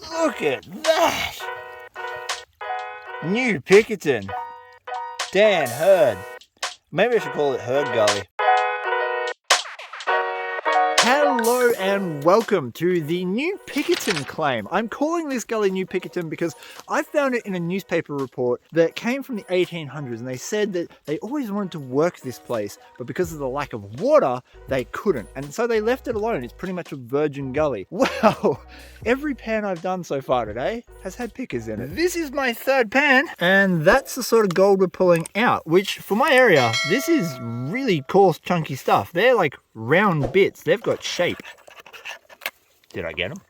Look at that! New Pickerton. Dan Hurd. Maybe I should call it Hurd Gully. Hello and welcome to the New Pickerton claim. I'm calling this gully New Pickerton because I found it in a newspaper report that came from the 1800s, and they said that they always wanted to work this place, but because of the lack of water, they couldn't. And so they left it alone. It's pretty much a virgin gully. Well, every pan I've done so far today has had pickers in it. This is my third pan, and that's the sort of gold we're pulling out, which for my area, this is really coarse, chunky stuff. They're like round bits. They've got shape. Did I get them?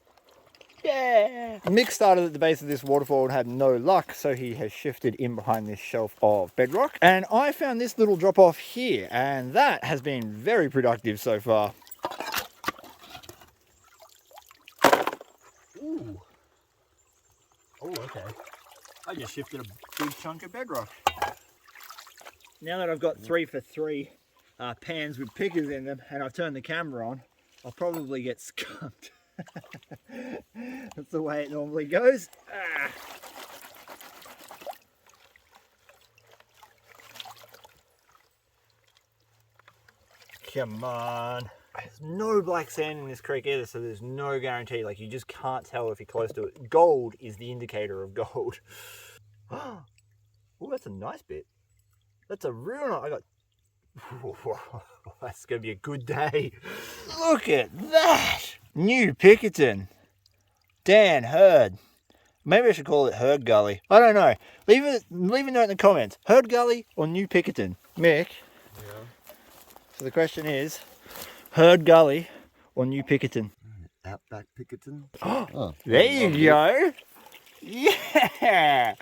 Yeah! Mick started at the base of this waterfall and had no luck, so he has shifted in behind this shelf of bedrock. And I found this little drop off here, and that has been very productive so far. Ooh. Oh, okay. I just shifted a big chunk of bedrock. Now that I've got 3 for 3 pans with pickers in them, and I've turned the camera on, I'll probably get skunked. That's the way it normally goes. Come on. There's no black sand in this creek either, so there's no guarantee. Like, you just can't tell if you're close to it. Gold is the indicator of gold. Oh, that's a nice bit. That's a real nice. I got. That's gonna be a good day. Look at that! New Pickerton. Dan Hurd. Maybe I should call it Hurd Gully. I don't know. Leave a note in the comments. Hurd Gully or New Pickerton? Mick. Yeah. So the question is, Hurd Gully or New Pickerton? Outback Pickerton. Oh, there you go. Yeah.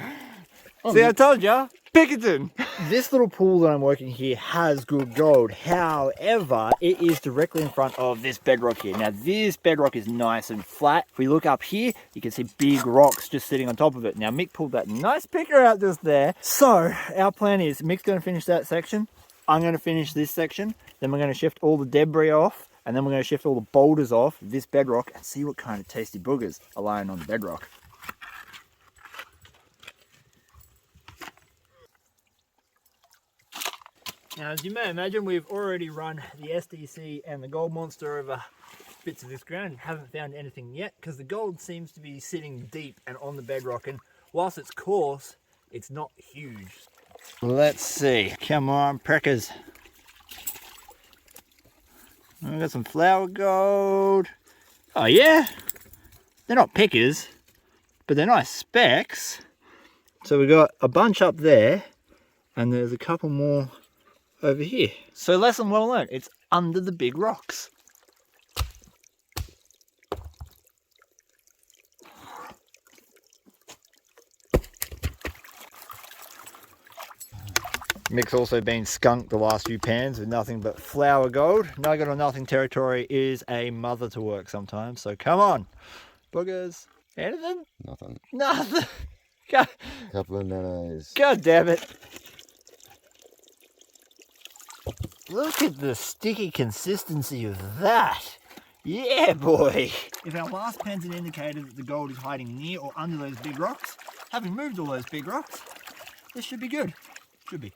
See, I told ya. Pickerton! This little pool that I'm working here has good gold. However, it is directly in front of this bedrock here. Now, this bedrock is nice and flat. If we look up here, you can see big rocks just sitting on top of it. Now, Mick pulled that nice picker out just there. So, our plan is Mick's going to finish that section. I'm going to finish this section. Then we're going to shift all the debris off. And then we're going to shift all the boulders off this bedrock and see what kind of tasty boogers are lying on the bedrock. Now, as you may imagine, we've already run the SDC and the gold monster over bits of this ground and haven't found anything yet because the gold seems to be sitting deep and on the bedrock, and whilst it's coarse, it's not huge. Let's see. Come on, prickers. We've got some flower gold. Oh yeah? They're not pickers, but they're nice specks. So we've got a bunch up there, and there's a couple more over here. So lesson well learned, it's under the big rocks. Mick's also been skunked the last few pans with nothing but flower gold. Nugget or nothing territory is a mother to work sometimes, so come on. Boogers. Anything? Nothing. Nothing. God. Couple of nanos. God damn it. Look at the sticky consistency of that. Yeah, boy. If our last pan's an indicator that the gold is hiding near or under those big rocks, having moved all those big rocks, this should be good. Should be.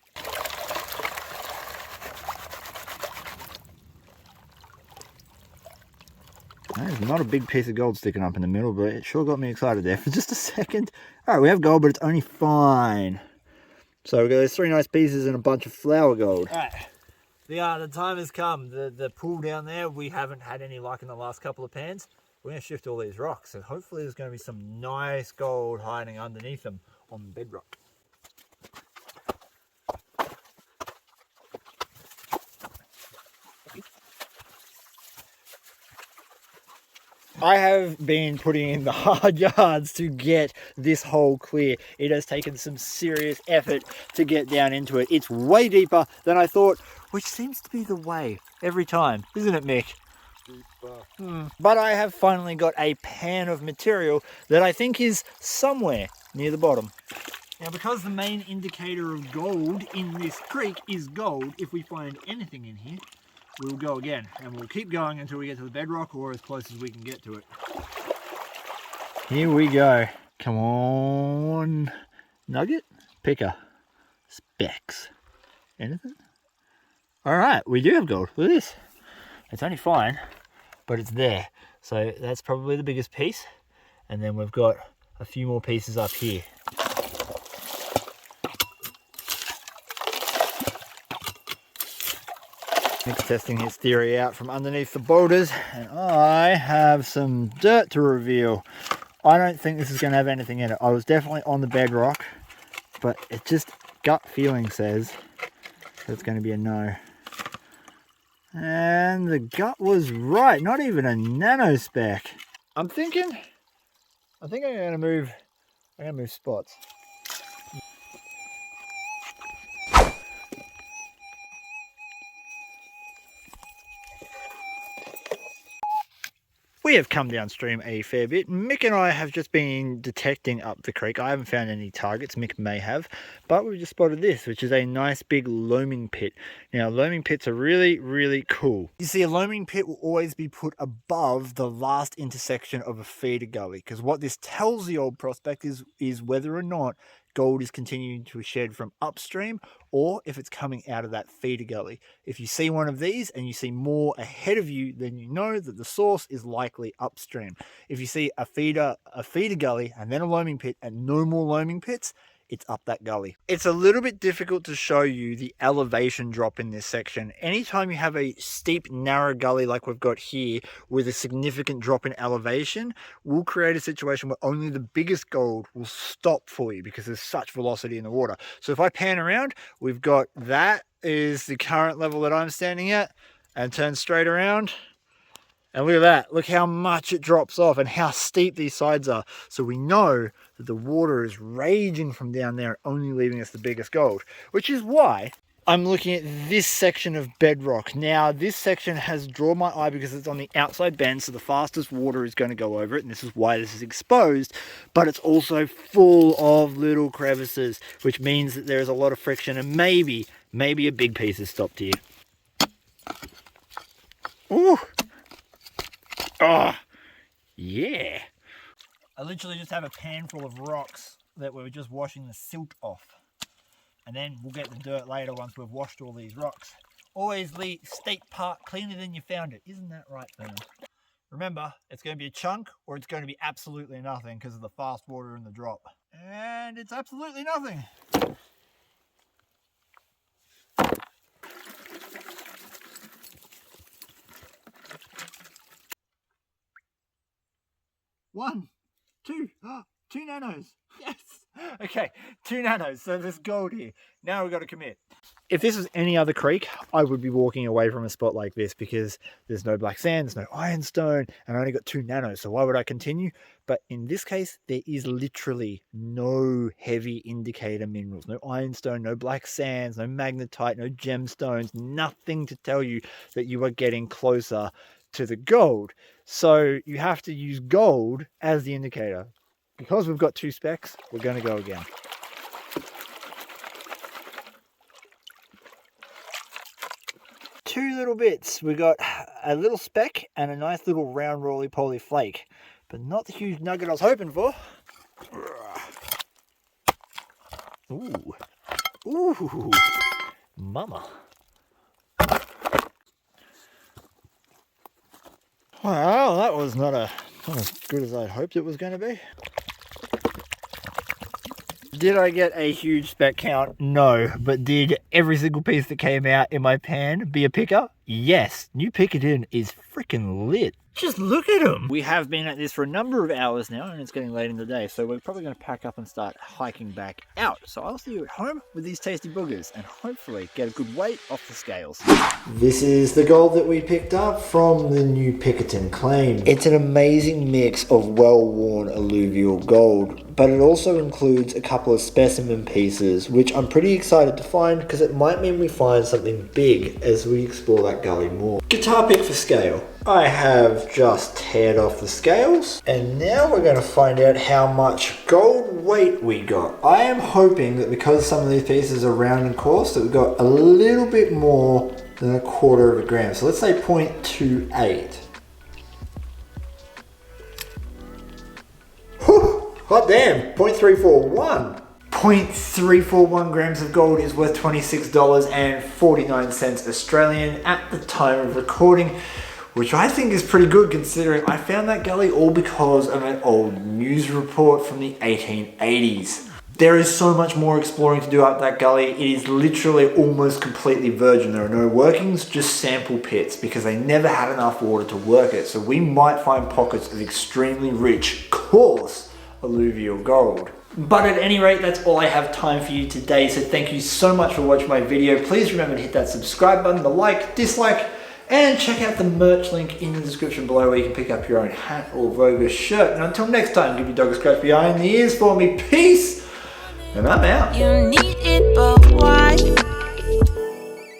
There's not a big piece of gold sticking up in the middle, but it sure got me excited there for just a second. Alright, we have gold, but it's only fine. So we've got those 3 nice pieces and a bunch of flower gold. Alright. The time has come. The pool down there, we haven't had any luck in the last couple of pans. We're going to shift all these rocks, and hopefully there's going to be some nice gold hiding underneath them on the bedrock. I have been putting in the hard yards to get this hole clear. It has taken some serious effort to get down into it. It's way deeper than I thought, which seems to be the way every time, isn't it, Mick? But I have finally got a pan of material that I think is somewhere near the bottom. Now, because the main indicator of gold in this creek is gold, if we find anything in here, we'll go again, and we'll keep going until we get to the bedrock or as close as we can get to it. Here we go. Come on. Nugget? Picker. Specks. Anything? Alright, we do have gold. Look at this. It's only fine, but it's there. So that's probably the biggest piece. And then we've got a few more pieces up here. Nick's testing his theory out from underneath the boulders, and I have some dirt to reveal. I don't think this is going to have anything in it. I was definitely on the bedrock, but it just gut feeling says that it's going to be a no. And the gut was right, not even a nano speck. I think I'm going to move spots. We have come downstream a fair bit. Mick and I have just been detecting up the creek. I haven't found any targets. Mick may have, but we've just spotted this, which is a nice big loaming pit. Now, loaming pits are really, really cool. You see, a loaming pit will always be put above the last intersection of a feeder gully, because what this tells the old prospect is whether or not gold is continuing to shed from upstream or if it's coming out of that feeder gully. If you see one of these and you see more ahead of you, then you know that the source is likely upstream. If you see a feeder gully and then a loaming pit and no more loaming pits, it's up that gully. It's a little bit difficult to show you the elevation drop in this section. Anytime you have a steep, narrow gully like we've got here with a significant drop in elevation, will create a situation where only the biggest gold will stop for you because there's such velocity in the water. So if I pan around, we've got that is the current level that I'm standing at, and turn straight around. And look at that, look how much it drops off and how steep these sides are. So we know that the water is raging from down there and only leaving us the biggest gold, which is why I'm looking at this section of bedrock. Now, this section has drawn my eye because it's on the outside bend, so the fastest water is going to go over it, and this is why this is exposed, but it's also full of little crevices, which means that there is a lot of friction, and maybe a big piece has stopped here. Ooh! Oh, yeah. I literally just have a pan full of rocks that we were just washing the silt off. And then we'll get the dirt later once we've washed all these rocks. Always leave state part cleaner than you found it. Isn't that right, Fern? Remember, it's going to be a chunk or it's going to be absolutely nothing because of the fast water and the drop. And it's absolutely nothing. One, two, two nanos. Yes. Okay, 2 nanos. So there's gold here. Now we've got to commit. If this was any other creek, I would be walking away from a spot like this because there's no black sand, there's no ironstone, and I only got 2 nanos. So why would I continue? But in this case, there is literally no heavy indicator minerals, no ironstone, no black sands, no magnetite, no gemstones, nothing to tell you that you are getting closer to the gold. So you have to use gold as the indicator. Because we've got 2 specks, we're going to go again. Two little bits. We got a little speck and a nice little round roly-poly flake, but not the huge nugget I was hoping for. Ooh. Ooh. Mama. Well, that was not as good as I hoped it was going to be. Did I get a huge speck count? No. But did every single piece that came out in my pan be a picker? Yes. New Pickerton is freaking lit. Just look at them. We have been at this for a number of hours now, and it's getting late in the day, so we're probably going to pack up and start hiking back out. So I'll see you at home with these tasty boogers and hopefully get a good weight off the scales. This is the gold that we picked up from the new Pickerton claim. It's an amazing mix of well-worn alluvial gold, but it also includes a couple of specimen pieces, which I'm pretty excited to find because it might mean we find something big as we explore that gully more. Guitar pick for scale. I have just teared off the scales, and now we're going to find out how much gold weight we got. I am hoping that because some of these pieces are round and coarse, that we got a little bit more than 1/4 gram. So let's say 0.28. Hot damn, 0.341. 0.341 grams of gold is worth $26.49 Australian at the time of recording, which I think is pretty good considering I found that gully all because of an old news report from the 1880s. There is so much more exploring to do up that gully. It is literally almost completely virgin. There are no workings, just sample pits because they never had enough water to work it. So we might find pockets of extremely rich, coarse alluvial gold. But at any rate, that's all I have time for you today. So thank you so much for watching my video. Please remember to hit that subscribe button, the like, dislike, and check out the merch link in the description below where you can pick up your own hat or Vo-Gus shirt. And until next time, give your dog a scratch behind the ears for me. Peace! And I'm out. You need it, but why?